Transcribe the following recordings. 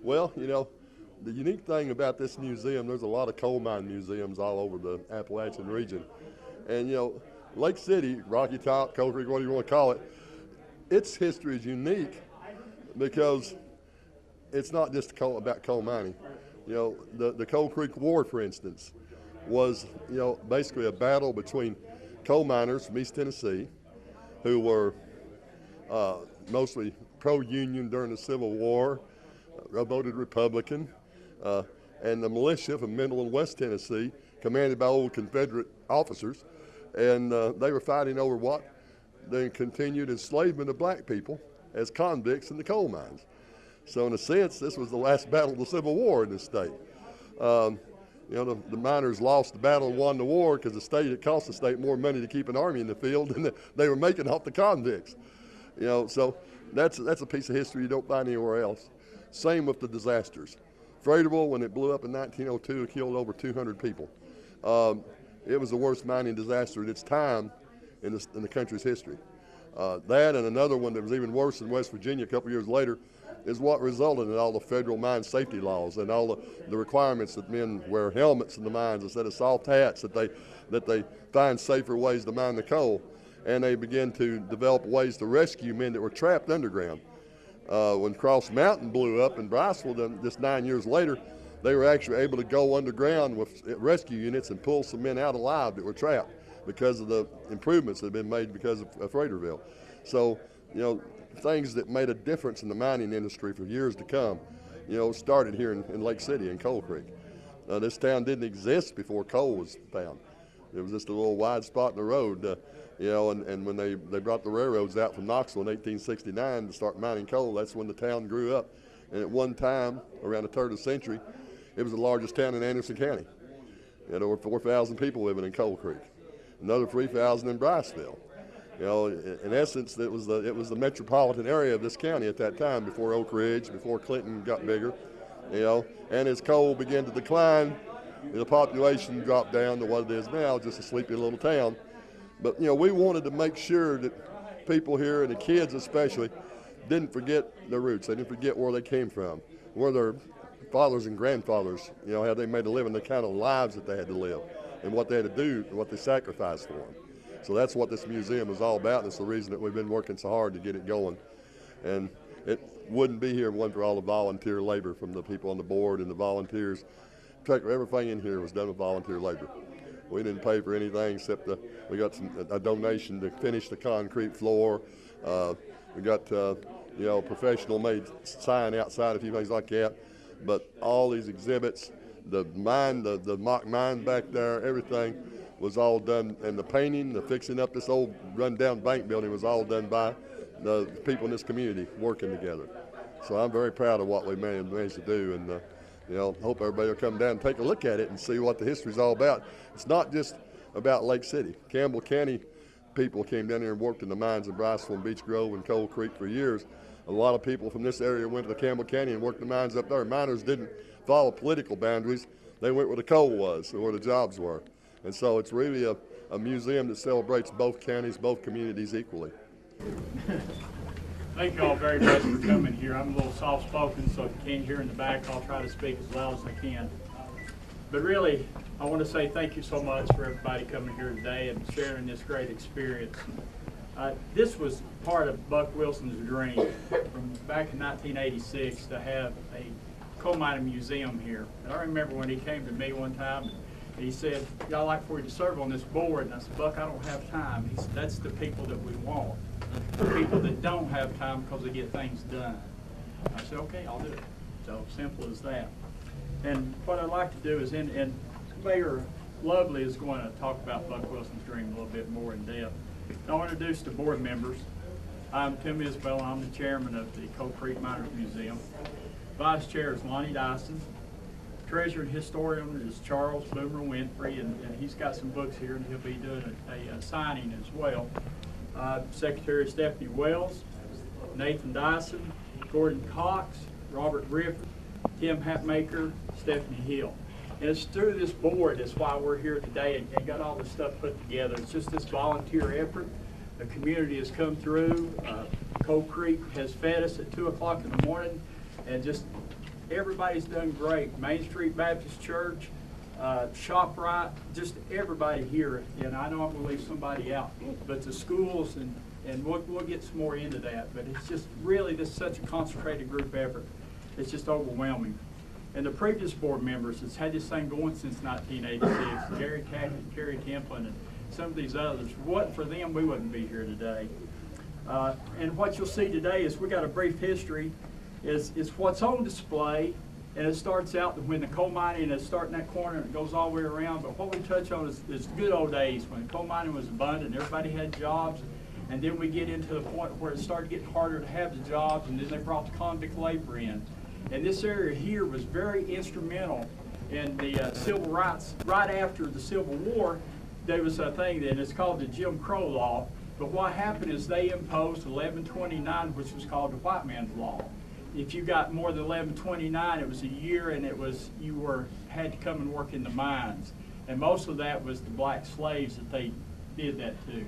Well, the unique thing about this museum, there's a lot of coal mine museums all over the Appalachian region. And, Lake City, Rocky Top, Coal Creek, whatever you want to call it, its history is unique because it's not just about coal mining. The Coal Creek War, for instance, was, basically a battle between coal miners from East Tennessee who were mostly pro-Union during the Civil War, voted Republican, and the militia from Middle and West Tennessee, commanded by old Confederate officers, and they were fighting over what? The continued enslavement of black people as convicts in the coal mines. So in a sense, this was the last battle of the Civil War in this state. The miners lost the battle and won the war because it cost the state more money to keep an army in the field than they were making off the convicts. So that's a piece of history you don't find anywhere else. Same with the disasters. Freighterville, when it blew up in 1902, it killed over 200 people. It was the worst mining disaster at its time in the country's history. That and another one that was even worse in West Virginia a couple years later is what resulted in all the federal mine safety laws and all the requirements that men wear helmets in the mines instead of soft hats, that they find safer ways to mine the coal. And they began to develop ways to rescue men that were trapped underground. When Cross Mountain blew up in Bryceville just 9 years later, they were actually able to go underground with rescue units and pull some men out alive that were trapped because of the improvements that had been made because of Freighterville. So, things that made a difference in the mining industry for years to come, started here in Lake City in Coal Creek. This town didn't exist before coal was found. It was just a little wide spot in the road, and when they brought the railroads out from Knoxville in 1869 to start mining coal, that's when the town grew up. And at one time, around the turn of the century, it was the largest town in Anderson County. It had over 4,000 people living in Coal Creek, another 3,000 in Bryceville. In essence, it was the metropolitan area of this county at that time before Oak Ridge, before Clinton got bigger, and as coal began to decline, the population dropped down to what it is now, just a sleepy little town. But, we wanted to make sure that people here, and the kids especially, didn't forget their roots. They didn't forget where they came from, where their fathers and grandfathers, how they made a living, the kind of lives that they had to live, and what they had to do, and what they sacrificed for them. So that's what this museum is all about. That's the reason that we've been working so hard to get it going. And it wouldn't be here if it wasn't for all the volunteer labor from the people on the board and the volunteers. In fact, everything in here was done with volunteer labor. We didn't pay for anything except we got a donation to finish the concrete floor. We got professional made sign outside, a few things like that. But all these exhibits, the mine, the mock mine back there, everything was all done, and the painting, the fixing up this old run-down bank building was all done by the people in this community working together. So I'm very proud of what we managed to do, and hope everybody will come down and take a look at it and see what the history's all about. It's not just about Lake City. Campbell County people came down here and worked in the mines in Bryceville and Beech Grove and Coal Creek for years. A lot of people from this area went to Campbell County and worked the mines up there. Miners didn't follow political boundaries. They went where the coal was or where the jobs were. And so it's really a museum that celebrates both counties, both communities equally. Thank you all very much for coming here. I'm a little soft-spoken, so if you can't hear in the back, I'll try to speak as loud as I can. But really, I want to say thank you so much for everybody coming here today and sharing this great experience. This was part of Buck Wilson's dream from back in 1986 to have a coal mining museum here. And I remember when he came to me one time, he said, "I'd like for you to serve on this board." And I said, "Buck, I don't have time." He said, "That's the people that we want. The people that don't have time because they get things done." I said, "Okay, I'll do it." So simple as that. And what I'd like to do is, and Mayor Lovely is going to talk about Buck Wilson's dream a little bit more in depth. I'll introduce the board members. I'm Tim Isbell. I'm the chairman of the Coal Creek Miners Museum. Vice chair is Lonnie Dyson. Treasurer and historian is Charles Boomer Winfrey, and he's got some books here, and he'll be doing a signing as well. Secretary Stephanie Wells, Nathan Dyson, Gordon Cox, Robert Griffin, Tim Hatmaker, Stephanie Hill. And it's through this board that's why we're here today and got all this stuff put together. It's just this volunteer effort. The community has come through. Coal Creek has fed us at 2 o'clock in the morning and just everybody's done great. Main Street Baptist Church, ShopRite, just everybody here. And I know I'm going to leave somebody out, but the schools, and we'll get some more into that. But it's just really just such a concentrated group effort. It's just overwhelming. And the previous board members that's had this thing going since 1986, Gary Tackett, Kerry Templin, and some of these others, what for them, we wouldn't be here today. And what you'll see today is we got a brief history, is what's on display, and it starts out when the coal mining is starting that corner and it goes all the way around. But what we touch on is the good old days when coal mining was abundant, everybody had jobs, and then we get into the point where it started getting harder to have the jobs, and then they brought the convict labor in. And this area here was very instrumental in the civil rights. Right after the Civil War, there was a thing, and it's called the Jim Crow Law. But what happened is they imposed 1129, which was called the white man's law. If you got more than 1129, it was a year, and had to come and work in the mines. And most of that was the black slaves that they did that to.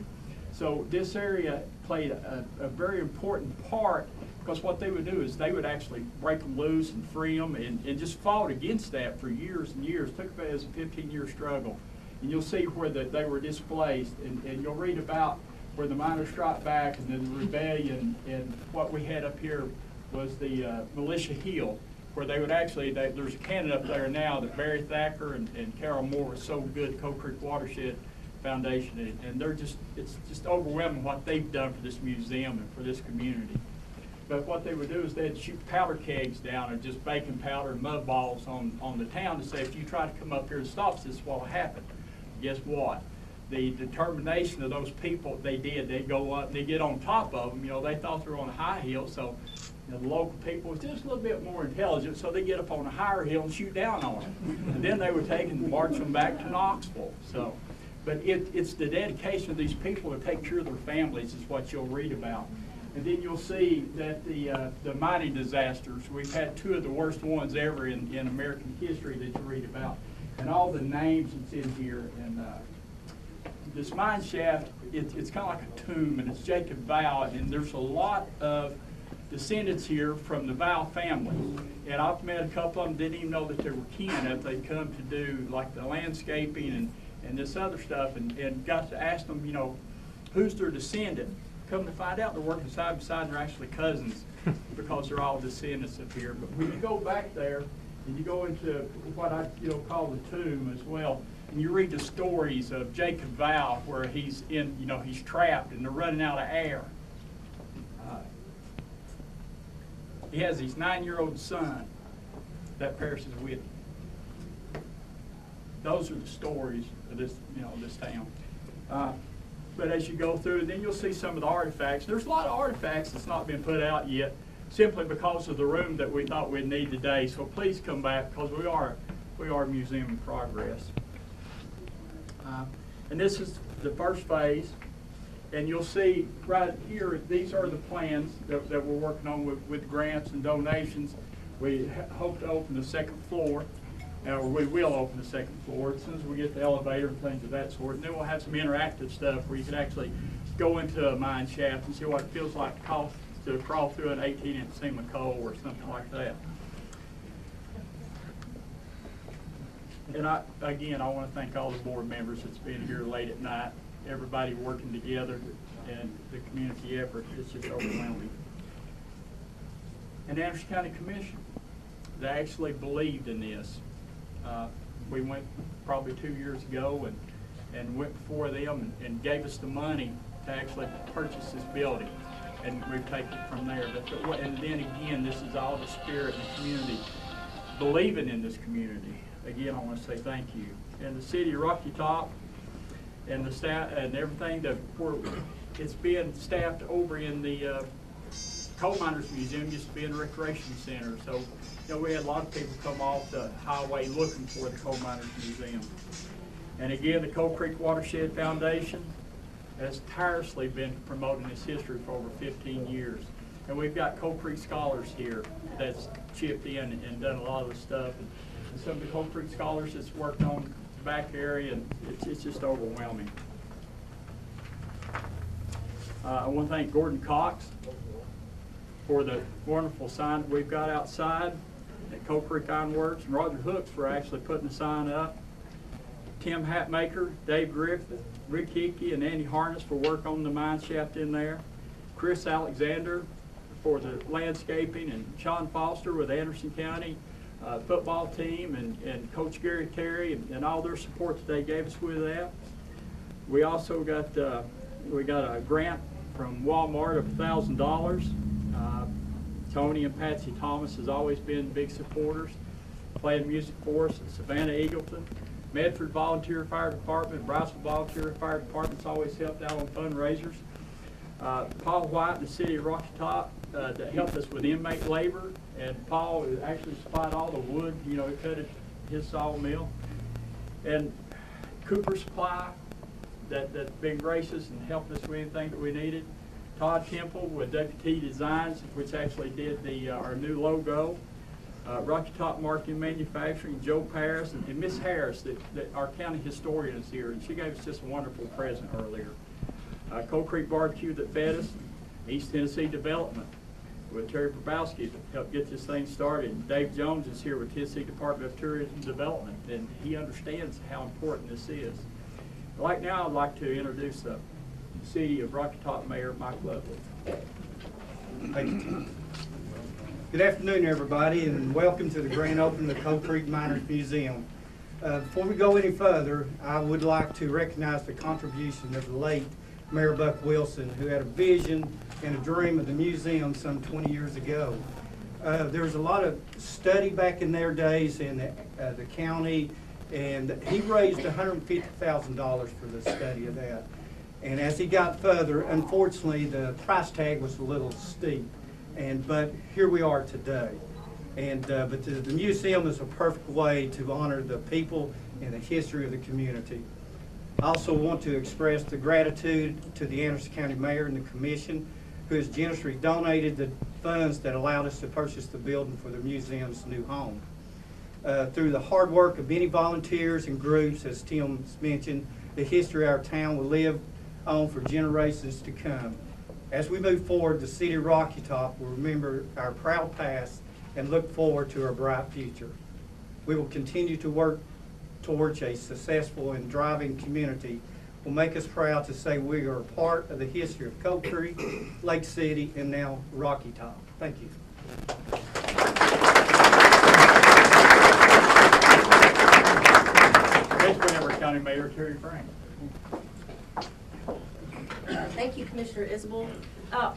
So this area played a very important part, because what they would do is they would actually break them loose and free them, and just fought against that for years and years. Took it as a 15-year struggle. And you'll see where they were displaced, and you'll read about where the miners struck back, and then the rebellion, and what we had up here was the Militia Hill, where they would actually, there's a cannon up there now that Barry Thacker and Carol Moore was so good, Coal Creek Watershed Foundation, and it's just overwhelming what they've done for this museum and for this community. But what they would do is they'd shoot powder kegs down, or just baking powder and mud balls on the town to say, if you try to come up here and stop this, what will happen? Guess what? The determination of those people, they go up, they get on top of them. You know, they thought they were on a high hill, so the local people was just a little bit more intelligent, so they get up on a higher hill and shoot down on them. And then they would take and march them back to Knoxville. So, but it's the dedication of these people to take care of their families is what you'll read about. And then you'll see that the mining disasters, we've had two of the worst ones ever in American history that you read about. And all the names that's in here. And this mine shaft, it's kind of like a tomb, and it's Jacob Vow, and there's a lot of descendants here from the Vow family. And I've met a couple of them, didn't even know that they were kin if they'd come to do like the landscaping and this other stuff, and got to ask them, you know, who's their descendant? Come to find out they're working side by side, and they're actually cousins because they're all descendants up here. But when you go back there and you go into what I call the tomb as well, and you read the stories of Jacob Vow, where he's trapped and they're running out of air. He has his 9-year-old son that perishes with him. Those are the stories of this town. But as you go through, then you'll see some of the artifacts. There's a lot of artifacts that's not been put out yet, simply because of the room that we thought we'd need today. So please come back, because we are a museum in progress. And this is the first phase. And you'll see right here, these are the plans that we're working on with grants and donations. We hope to open the second floor. Or we will open the second floor as soon as we get the elevator and things of that sort. And then we'll have some interactive stuff where you can actually go into a mine shaft and see what it feels like to crawl through an 18-inch seam of coal or something like that. And I want to thank all the board members that's been here late at night, everybody working together, and the community effort. It's just overwhelming. And Anderson County Commission, they actually believed in this. We went probably 2 years ago and went before them and gave us the money to actually purchase this building. And we've taken it from there. And then again, this is all the spirit and the community believing in this community. Again, I want to say thank you. And the city of Rocky Top and the staff and everything it's being staffed over in the Coal Miners Museum used to be in a recreation center. So, we had a lot of people come off the highway looking for the Coal Miners Museum. And again, the Coal Creek Watershed Foundation has tirelessly been promoting this history for over 15 years. And we've got Coal Creek scholars here that's chipped in and done a lot of the stuff. And some of the Coal Creek scholars that's worked on the back area, and it's just overwhelming. I want to thank Gordon Cox for the wonderful sign that we've got outside. at Coal Creek Iron Works, and Roger Hooks for actually putting the sign up. Tim Hatmaker, Dave Griffith, Rick Hickey, and Andy Harness for work on the mine shaft in there. Chris Alexander for the landscaping, and Sean Foster with Anderson County football team, and Coach Gary Terry and all their support that they gave us with that. We also got we got a grant from Walmart of $1,000. Tony and Patsy Thomas has always been big supporters, playing music for us at Savannah Eagleton. Medford Volunteer Fire Department, Brownsville Volunteer Fire Department's always helped out on fundraisers. Paul White, the city of Rocky Top, that helped us with inmate labor, and Paul actually supplied all the wood, you know, he cut it, his sawmill. And Cooper Supply, that's been gracious and helped us with anything that we needed. Todd Temple with WT Designs, which actually did our new logo. Rocky Top Marketing Manufacturing, Joe Paris, and Miss Harris, that our county historian is here, and she gave us just a wonderful present earlier. Coal Creek Barbecue that fed us, East Tennessee Development with Terry Probowski to help get this thing started. Dave Jones is here with Tennessee Department of Tourism Development, and he understands how important this is. Right now, I'd like to introduce the City of Rocky Top Mayor Mike Lovely. Thank you, Tim. Good afternoon, everybody, and welcome to the grand opening of the Coal Creek Miners Museum. Before we go any further, I would like to recognize the contribution of the late Mayor Buck Wilson, who had a vision and a dream of the museum some 20 years ago. There was a lot of study back in their days in the county, and he raised $150,000 for the study of that. And as he got further, unfortunately, the price tag was a little steep. But here we are today. But the museum is a perfect way to honor the people and the history of the community. I also want to express the gratitude to the Anderson County Mayor and the Commission, who has generously donated the funds that allowed us to purchase the building for the museum's new home. Through the hard work of many volunteers and groups, as Tim mentioned, the history of our town will live on for generations to come. As we move forward, the City of Rocky Top will remember our proud past and look forward to our bright future. We will continue to work towards a successful and thriving community. Will make us proud to say we are a part of the history of Coal Creek, Lake City, and now Rocky Top. Thank you. Next member, County Mayor Terry Frank. Thank you, Commissioner Isbell.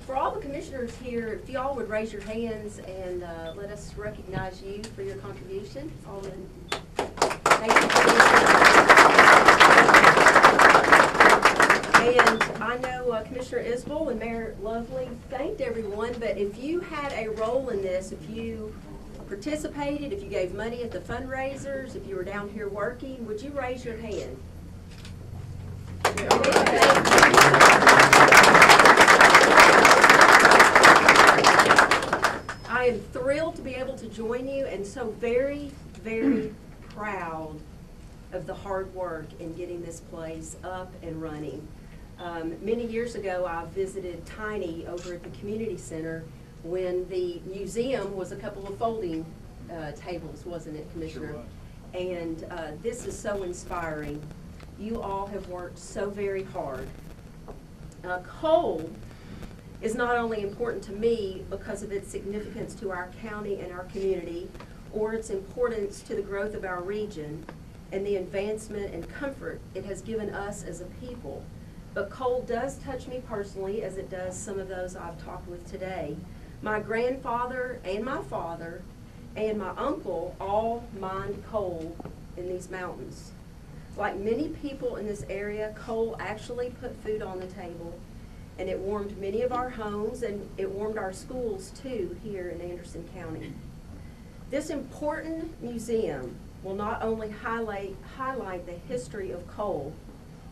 For all the commissioners here, if y'all would raise your hands and let us recognize you for your contribution. Thank you, and I know Commissioner Isbell and Mayor Lovely thanked everyone, but if you had a role in this, if you participated, if you gave money at the fundraisers, if you were down here working, would you raise your hand? I am thrilled to be able to join you, and so very, very proud of the hard work in getting this place up and running. Many years ago, I visited Tiny over at the community center when the museum was a couple of folding tables, wasn't it, Commissioner? Sure was. And this is so inspiring. You all have worked so very hard. Coal is not only important to me because of its significance to our county and our community, or its importance to the growth of our region and the advancement and comfort it has given us as a people, but coal does touch me personally, as it does some of those I've talked with today. My grandfather and my father and my uncle all mined coal in these mountains. Like many people in this area, coal actually put food on the table, and it warmed many of our homes, and it warmed our schools too here in Anderson County. This important museum will not only highlight the history of coal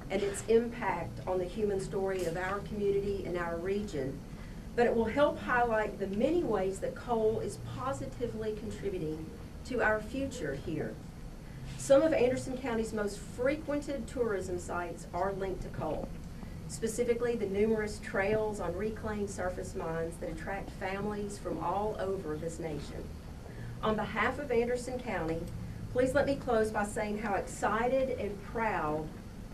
and its impact on the human story of our community and our region, but it will help highlight the many ways that coal is positively contributing to our future here. Some of Anderson County's most frequented tourism sites are linked to coal, specifically the numerous trails on reclaimed surface mines that attract families from all over this nation. On behalf of Anderson County, please let me close by saying how excited and proud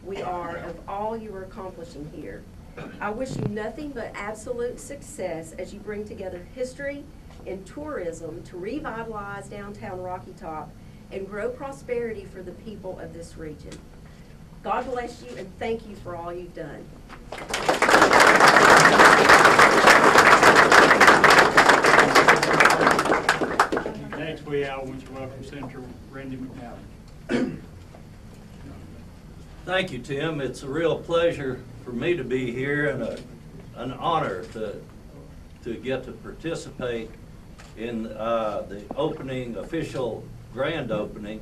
we are of all you are accomplishing here. I wish you nothing but absolute success as you bring together history and tourism to revitalize downtown Rocky Top and grow prosperity for the people of this region. God bless you and thank you for all you've done. Next, we want to welcome Senator Randy McNally. Thank you, Tim. It's a real pleasure for me to be here and an honor to get to participate in the official grand opening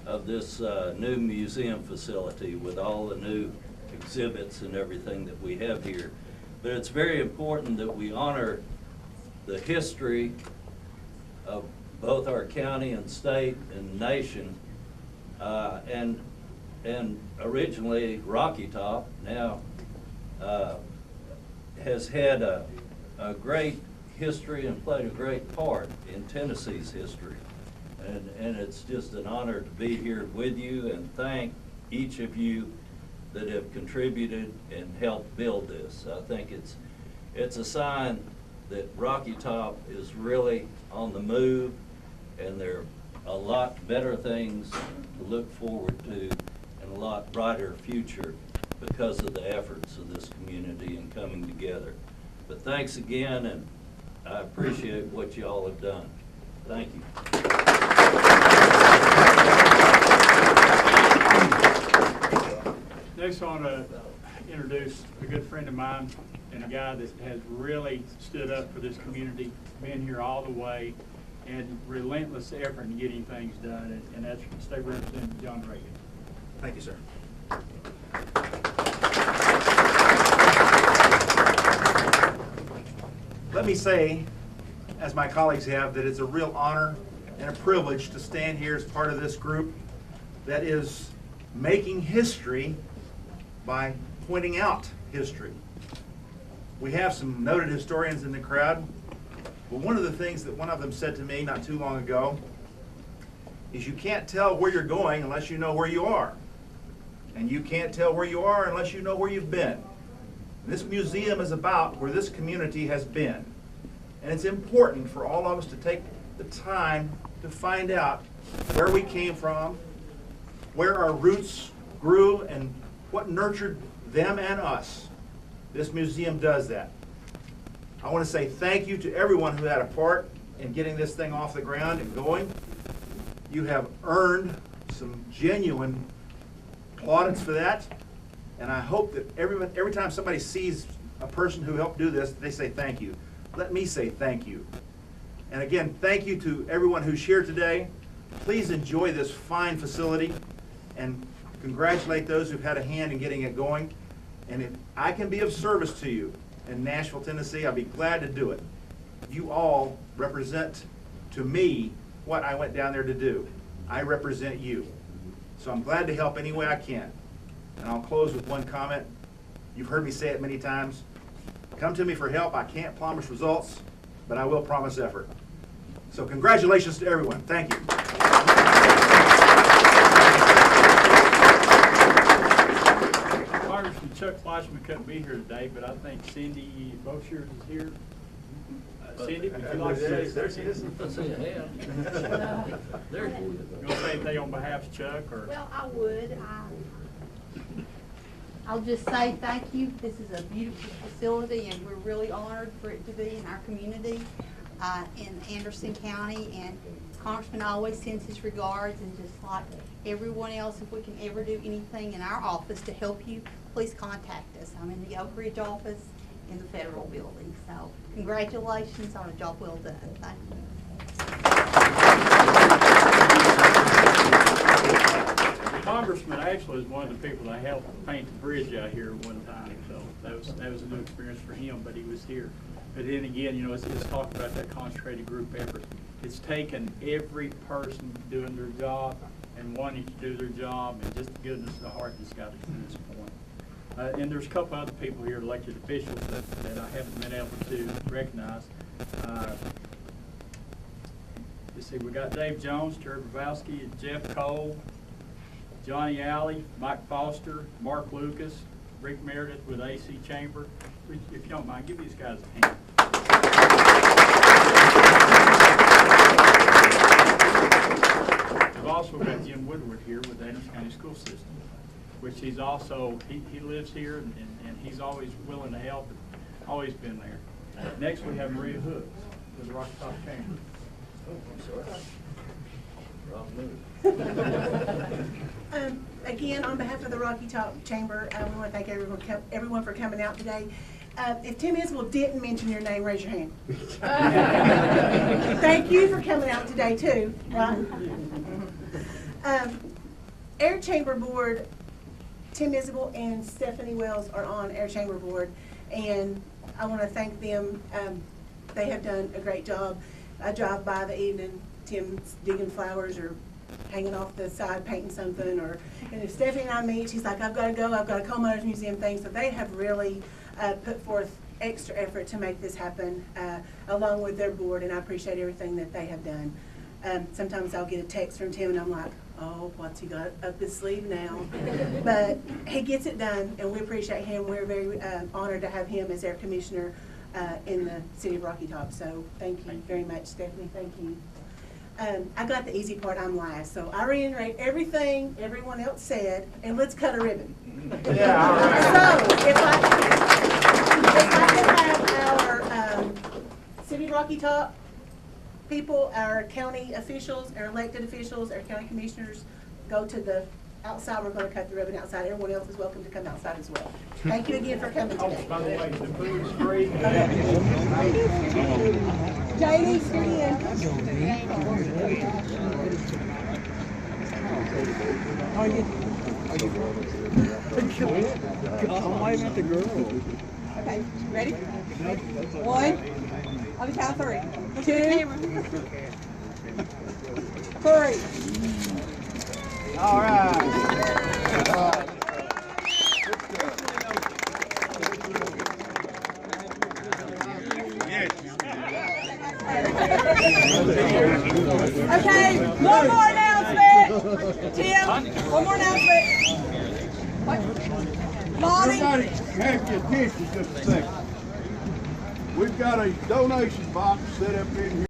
of this new museum facility with all the new exhibits and everything that we have here. But it's very important that we honor the history of both our county and state and nation, and originally Rocky Top now has had a great history and played a great part in Tennessee's history. And it's just an honor to be here with you and thank each of you that have contributed and helped build this. I think it's a sign that Rocky Top is really on the move, and there are a lot better things to look forward to and a lot brighter future because of the efforts of this community in coming together. But thanks again, and I appreciate what you all have done. Thank you. Next, I want to introduce a good friend of mine and a guy that has really stood up for this community, been here all the way, and relentless effort in getting things done, and that's State Representative John Reagan. Thank you, sir. Let me say, as my colleagues have, that it's a real honor and a privilege to stand here as part of this group that is making history by pointing out history. We have some noted historians in the crowd, but one of the things that one of them said to me not too long ago is you can't tell where you're going unless you know where you are. And you can't tell where you are unless you know where you've been. And this museum is about where this community has been. And it's important for all of us to take the time to find out where we came from, where our roots grew, and what nurtured them and us. This museum does that. I want to say thank you to everyone who had a part in getting this thing off the ground and going. You have earned some genuine plaudits for that, and I hope that every time somebody sees a person who helped do this, they say thank you. Let me say thank you. And again, thank you to everyone who's here today. Please enjoy this fine facility and congratulate those who've had a hand in getting it going. And if I can be of service to you in Nashville, Tennessee, I'll be glad to do it. You all represent to me what I went down there to do. I represent you. So I'm glad to help any way I can. And I'll close with one comment. You've heard me say it many times. Come to me for help. I can't promise results, but I will promise effort. So congratulations to everyone. Thank you. Congressman Chuck Fleischman couldn't be here today, but I think Cindy Boshier is here. Cindy, would you like to say There she is. Let's see a hand. There she is. You want to say anything on behalf of Chuck, or? Well, I would. I'll just say thank you. This is a beautiful facility, and we're really honored for it to be in our community in Anderson County. And Congressman always sends his regards, and just like everyone else, if we can ever do anything in our office to help you, please contact us. I'm in the Oak Ridge office in the federal building. So congratulations on a job well done. Thank you. Congressman actually was one of the people that helped paint the bridge out here one time, so that was a new experience for him, but he was here. But then again, you know, it's talk about that concentrated group effort. It's taken every person doing their job and wanting to do their job, and just the goodness of the heart that's got us to this point. And there's a couple other people here, elected officials, that I haven't been able to recognize. see, we got Dave Jones, Terry Bravowski, Jeff Cole, Johnny Alley, Mike Foster, Mark Lucas, Rick Meredith with AC Chamber. If you don't mind, give these guys a hand. We've also got Jim Woodward here with the Anderson County School System, which he's also, he lives here and he's always willing to help and always been there. Next, we have Maria Hooks with the Rocky Top Chamber. Again, on behalf of the Rocky Top Chamber, we want to thank everyone for coming out today. If Tim Isbell didn't mention your name, raise your hand. Thank you for coming out today too, right? Air Chamber Board, Tim Isbell and Stephanie Wells are on Air Chamber Board, and I want to thank them. They have done a great job. I drive by the evening, Tim's digging flowers or hanging off the side painting something, and if Stephanie and I meet, she's like, I've got to go, I've got a Coal Miners Museum thing. So they have really put forth extra effort to make this happen, along with their board, and I appreciate everything that they have done. Sometimes I'll get a text from Tim and I'm like, oh, what's he got up his sleeve now? But he gets it done, and we appreciate him. We're very honored to have him as our commissioner in the city of Rocky Top. So thank you very much, Stephanie. Thank you. I got the easy part. I'm last. So I reiterate everything everyone else said, and let's cut a ribbon. Yeah, all right. So if I could have our city of Rocky Top people, our county officials, our elected officials, our county commissioners, go to the outside. We're going to cut the ribbon outside. Everyone else is welcome to come outside as well. Thank you again for coming Oh, today. by the way, the food's free. Jamie, scoot in. I'm waving at the girl. Okay, ready? One, on the count of three. Look at the camera. 3. All right. Okay, one more announcement. Tim, one more announcement. Lonnie. Everybody, have your attention just a second. We've got a donation box set up in here.